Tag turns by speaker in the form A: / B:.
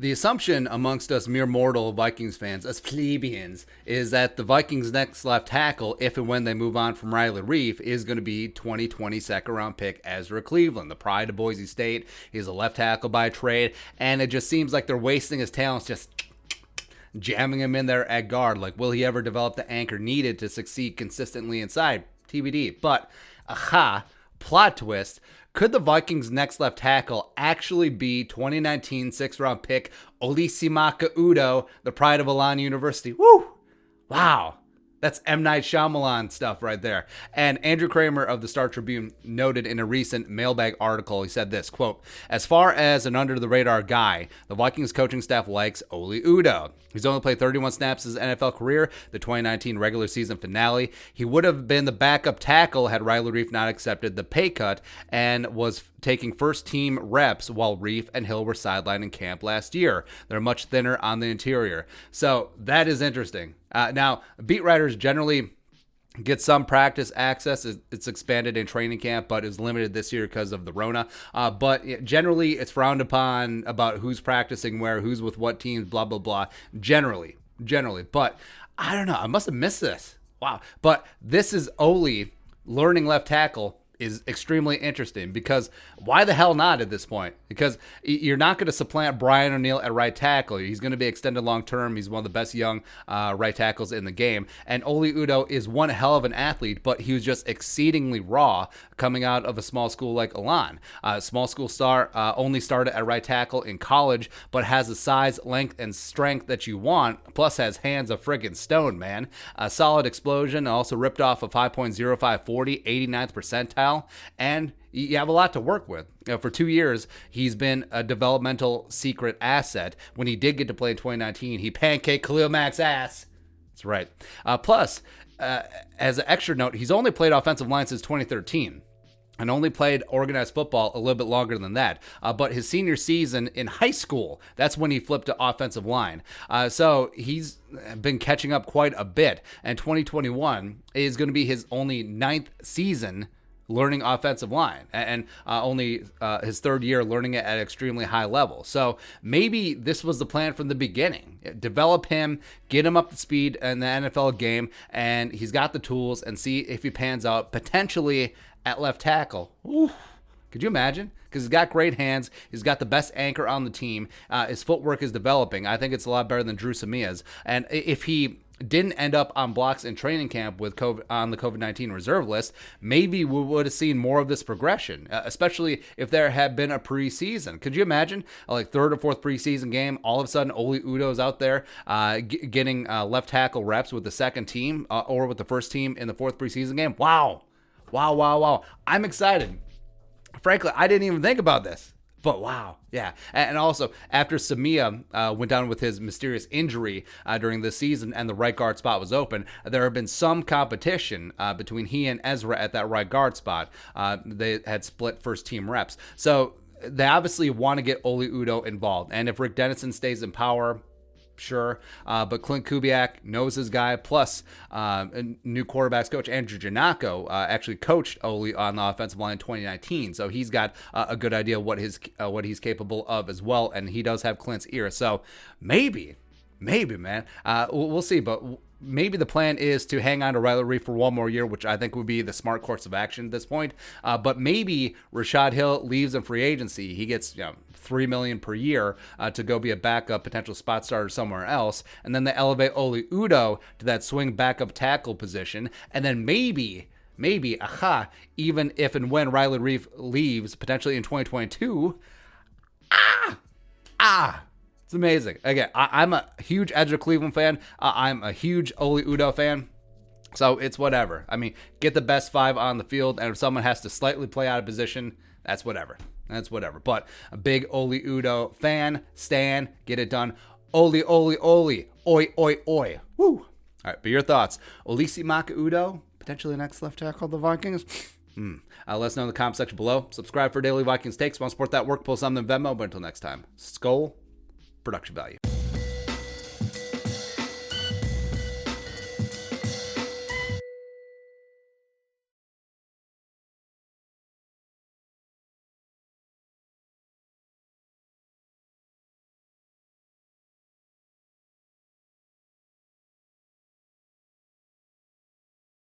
A: The assumption amongst us mere mortal Vikings fans, us plebeians, is that the Vikings' next left tackle, if and when they move on from Riley Reiff, is going to be 2020 second-round pick Ezra Cleveland, the pride of Boise State. He's a left tackle by trade, and it just seems like they're wasting his talents, just jamming him in there at guard. Like, will he ever develop the anchor needed to succeed consistently inside? TBD. But, plot twist. Could the Vikings' next left tackle actually be 2019 sixth-round pick Oli Udoh, the pride of Alana University? Woo! Wow. That's M. Night Shyamalan stuff right there. And Andrew Kramer of the Star Tribune noted in a recent mailbag article, he said this, quote, "As far as an under-the-radar guy, the Vikings coaching staff likes Oli Udoh. He's only played 31 snaps his NFL career, the 2019 regular season finale. He would have been the backup tackle had Riley Reiff not accepted the pay cut and was taking first-team reps while Reiff and Hill were sidelined in camp last year. They're much thinner on the interior." So that is interesting. Now, beat writers generally get some practice access. It's expanded in training camp, but is limited this year because of the Rona. But generally, it's frowned upon about who's practicing where, who's with what teams, blah, blah, blah. Generally. But I don't know. I must have missed this. Wow. But this is Oli learning left tackle is extremely interesting, because why the hell not at this point? Because you're not going to supplant Brian O'Neill at right tackle. He's going to be extended long term. He's one of the best young right tackles in the game. And Oli Udoh is one hell of an athlete, but he was just exceedingly raw coming out of a small school like Elan. Small school star, only started at right tackle in college, but has the size, length, and strength that you want, plus has hands of friggin' stone, man. A solid explosion, also ripped off a 5.05 40, 89th percentile. And you have a lot to work with. For 2 years, he's been a developmental secret asset. When he did get to play in 2019, he pancaked Khalil Mack's ass. That's right. Plus, as an extra note, he's only played offensive line since 2013. And only played organized football a little bit longer than that. But his senior season in high school, that's when he flipped to offensive line. So he's been catching up quite a bit. And 2021 is going to be his only 9th season learning offensive line, and only his 3rd year learning it at an extremely high level. So maybe this was the plan from the beginning. Develop him, get him up to speed in the NFL game, and he's got the tools, and see if he pans out potentially at left tackle. Ooh, could you imagine? Because he's got great hands. He's got the best anchor on the team. His footwork is developing. I think it's a lot better than Drew Samia's. And if he didn't end up on blocks in training camp with COVID, on the COVID-19 reserve list, maybe we would have seen more of this progression, especially if there had been a preseason. Could you imagine like 3rd or 4th preseason game, all of a sudden Oli Udoh's out there getting left tackle reps with the second team or with the first team in the 4th preseason game? Wow. I'm excited. Frankly, I didn't even think about this. But wow, yeah. And also, after Samia went down with his mysterious injury during the season and the right guard spot was open, there have been some competition between he and Ezra at that right guard spot. They had split first team reps. So they obviously want to get Oli Udoh involved. And if Rick Dennison stays in power, sure. But Clint Kubiak knows his guy. Plus, new quarterbacks coach Andrew Janako actually coached Oli on the offensive line in 2019, so he's got a good idea what he's capable of as well, and he does have Clint's ear. So maybe, man, we'll see. But maybe the plan is to hang on to Riley Reiff for one more year, which I think would be the smart course of action at this point. But maybe Rashad Hill leaves in free agency. He gets $3 million per year to go be a backup potential spot starter somewhere else, and then they elevate Oli Udoh to that swing backup tackle position, and then maybe, even if and when Riley Reiff leaves potentially in 2022, it's amazing. Again, I'm a huge Ezra Cleveland fan. I'm a huge Oli Udoh fan. So it's whatever. I mean, get the best 5 on the field, and if someone has to slightly play out of position, that's whatever. But a big Oli Udoh fan, stan, get it done. Oli, oi, oi, oi. Woo. All right, but your thoughts. Oli Udoh, potentially next left tackle of the Vikings? Let us know in the comment section below. Subscribe for daily Vikings takes. Want to support that work, pull something in Venmo. But until next time, Skull Production Value.